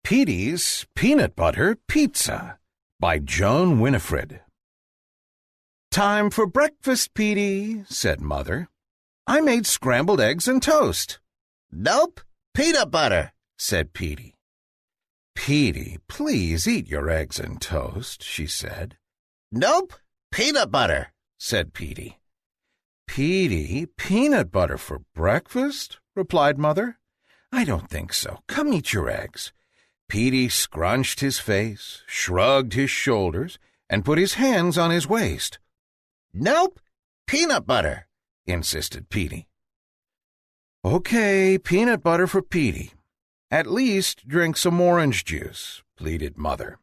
Petie's Peanut Butter Pizza by Joan Winifred. "Time for breakfast, Petie," said Mother. "I made scrambled eggs and toast." "Nope, peanut butter," said Petie. "Petie, please eat your eggs and toast," she said. "Nope, peanut butter," said Petie. "Petie, peanut butter for breakfast?" replied Mother. "I don't think so. Come eat your eggs." Petie scrunched his face, shrugged his shoulders, and put his hands on his waist. "Nope, peanut butter," insisted Petie. "Okay, peanut butter for Petie. At least drink some orange juice," pleaded Mother.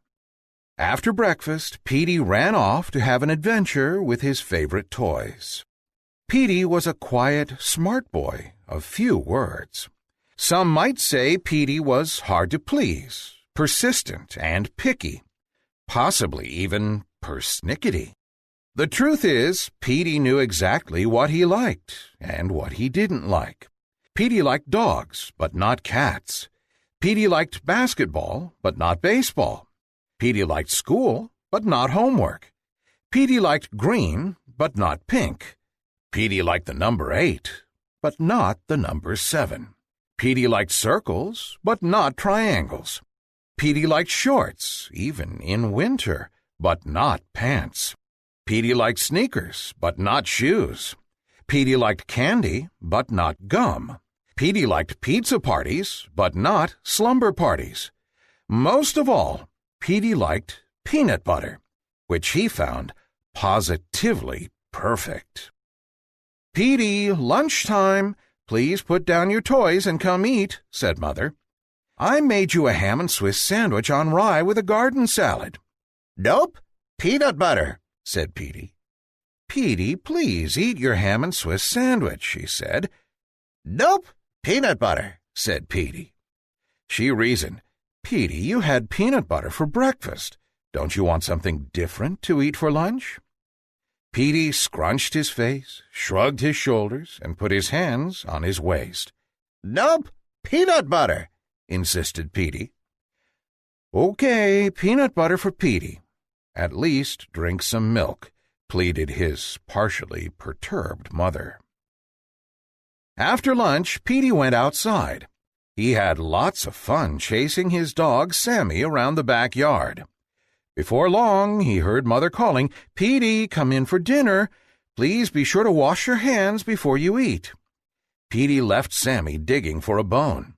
After breakfast, Petie ran off to have an adventure with his favorite toys. Petie was a quiet, smart boy of few words. Some might say Petie was hard to please, persistent and picky, possibly even persnickety. The truth is, Petie knew exactly what he liked and what he didn't like. Petie liked dogs, but not cats. Petie liked basketball, but not baseball. Petie liked school, but not homework. Petie liked green, but not pink. Petie liked the number 8, but not the number 7. Petie liked circles, but not triangles. Petie liked shorts, even in winter, but not pants. Petie liked sneakers, but not shoes. Petie liked candy, but not gum. Petie liked pizza parties, but not slumber parties. Most of all, Petie liked peanut butter, which he found positively perfect. "Petie, lunchtime. Please put down your toys and come eat," said Mother. "I made you a ham and Swiss sandwich on rye with a garden salad." "Nope, peanut butter," said Petie. "Petie, please eat your ham and Swiss sandwich," she said. "Nope, peanut butter," said Petie. She reasoned, "Petie, you had peanut butter for breakfast. Don't you want something different to eat for lunch?" Petie scrunched his face, shrugged his shoulders, and put his hands on his waist. "Nope, peanut butter," insisted Petie. "Okay, peanut butter for Petie. At least drink some milk," pleaded his partially perturbed mother. After lunch, Petie went outside. He had lots of fun chasing his dog Sammy around the backyard. Before long, he heard Mother calling, "Petie, come in for dinner. Please be sure to wash your hands before you eat." Petie left Sammy digging for a bone.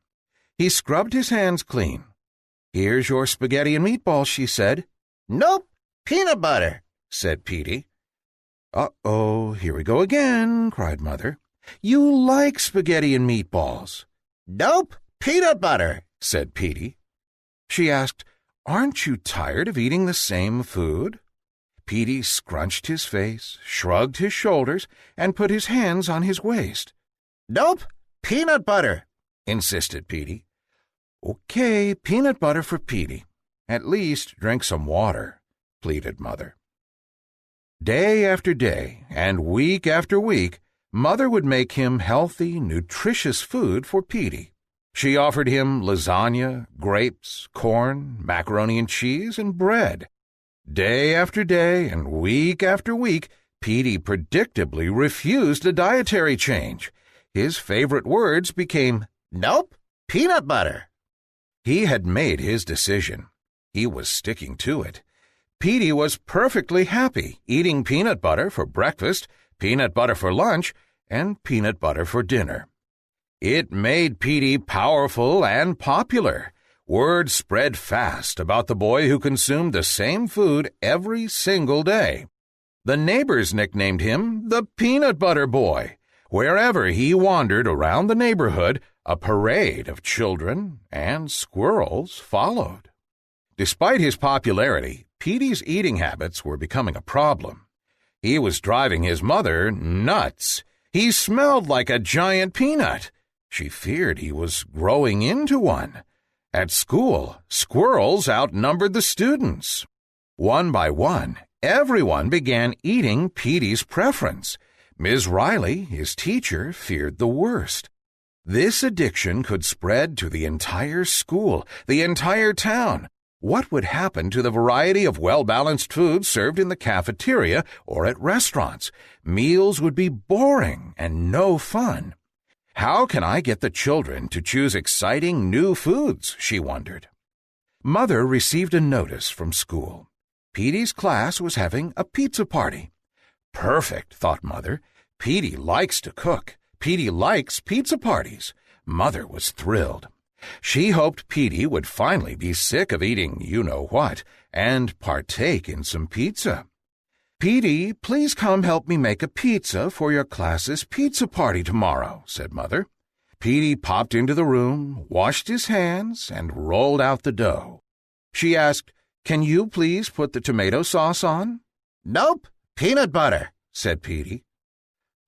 He scrubbed his hands clean. "Here's your spaghetti and meatballs," she said. "Nope, peanut butter," said Petie. "Uh-oh, here we go again," cried Mother. "You like spaghetti and meatballs." "Nope, peanut butter," said Petie. She asked, "Aren't you tired of eating the same food?" Petie scrunched his face, shrugged his shoulders, and put his hands on his waist. "Nope, peanut butter," insisted Petie. "Okay, peanut butter for Petie. At least drink some water," pleaded Mother. Day after day and week after week, Mother would make him healthy, nutritious food for Petie. She offered him lasagna, grapes, corn, macaroni and cheese, and bread. Day after day and week after week, Petie predictably refused a dietary change. His favorite words became, "Nope, peanut butter." He had made his decision. He was sticking to it. Petie was perfectly happy eating peanut butter for breakfast, peanut butter for lunch, and peanut butter for dinner. It made Petie powerful and popular. Word spread fast about the boy who consumed the same food every single day. The neighbors nicknamed him the Peanut Butter Boy. Wherever he wandered around the neighborhood, a parade of children and squirrels followed. Despite his popularity, Petie's eating habits were becoming a problem. He was driving his mother nuts. He smelled like a giant peanut. She feared he was growing into one. At school, squirrels outnumbered the students. One by one, everyone began eating Petie's preference. Ms. Riley, his teacher, feared the worst. This addiction could spread to the entire school, the entire town. What would happen to the variety of well-balanced food served in the cafeteria or at restaurants? Meals would be boring and no fun. How can I get the children to choose exciting new foods? She wondered. Mother received a notice from school. Petie's class was having a pizza party. Perfect, thought Mother. Petie likes to cook. Petie likes pizza parties. Mother was thrilled. She hoped Petie would finally be sick of eating you-know-what and partake in some pizza. Petie, please come help me make a pizza for your class's pizza party tomorrow, said Mother. Petie popped into the room, washed his hands, and rolled out the dough. She asked, "Can you please put the tomato sauce on?" "Nope, peanut butter," said Petie.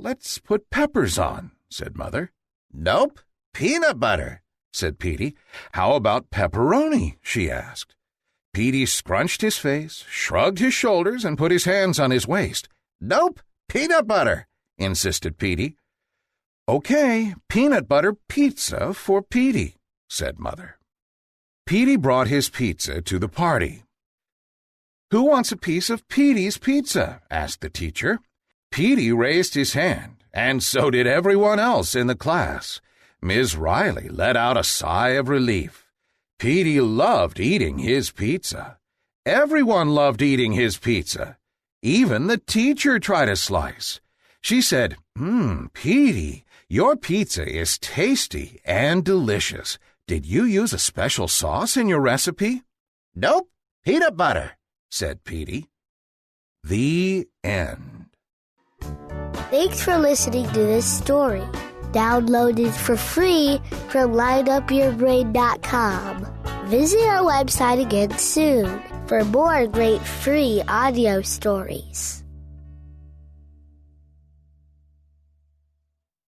"Let's put peppers on," said Mother. "Nope, peanut butter," said Petie. "How about pepperoni?" she asked. Petie scrunched his face, shrugged his shoulders, and put his hands on his waist. "Nope, peanut butter," insisted Petie. "Okay, peanut butter pizza for Petie," said Mother. Petie brought his pizza to the party. "Who wants a piece of Petie's pizza?" asked the teacher. Petie raised his hand, and so did everyone else in the class. Ms. Riley let out a sigh of relief. Petie loved eating his pizza. Everyone loved eating his pizza. Even the teacher tried a slice. She said, Petie, your pizza is tasty and delicious. Did you use a special sauce in your recipe?" "Nope, peanut butter," said Petie. The end. Thanks for listening to this story. Download it for free from lineupyourbrain.com. Visit our website again soon for more great free audio stories.